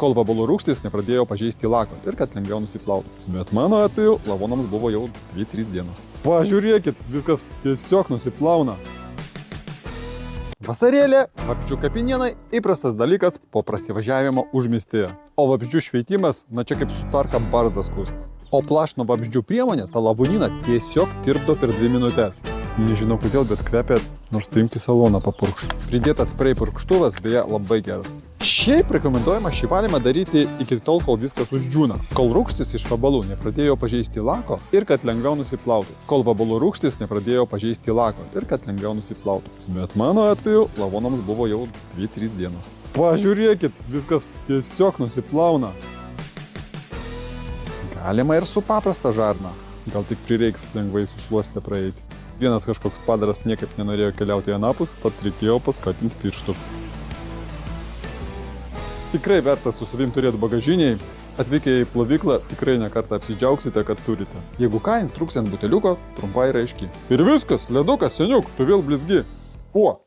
kol vabalų rūgštys nepradėjo pažeisti lako ir kad lengviau nusiplautų. Bet mano atveju lavonams buvo jau 2-3 dienos. Pažiūrėkit, viskas tiesiog nusiplauna. Vasarėlė, vabzdžių kapinienai – įprastas dalykas po prasivažiavimo užmiestyje. O vabzdžių šveitimas, na čia kaip sutarka barzdas kust. O plašno vabzdžių priemonė tą lavoniną tiesiog tirpdo per 2 minutės. Nežinau kodėl, bet kvepia, nors tu imti saloną papurkš. Pridėtas spray purkštuvas beje labai geras. Šiaip rekomenduojama šį valymą daryti iki tol, kol viskas uždžiūna. Kol rūgštis iš vabalų nepradėjo pažeisti lako ir kad lengviau nusiplautų. Kol vabalų rūgštis nepradėjo pažeisti lako ir kad lengviau nusiplautų. Bet mano atveju lavonams buvo jau 2-3 dienos. Pažiūrėkit, viskas tiesiog nusiplauna. Galima ir su paprasta žarna. Gal tik prireiks lengvai sušluostę praeiti. Vienas kažkoks padaras niekaip nenorėjo keliauti į anapus, tad reikėjo paskatinti pirštų. Tikrai verta su savim turėti bagažiniai. Atvykę į plovyklą tikrai nekartą apsidžiaugsite, kad turite. Jeigu ką, instrukcija ant buteliuko trumpai ir aiški. Ir viskas, ledukas, seniuk, tu vėl blizgi. Fuo!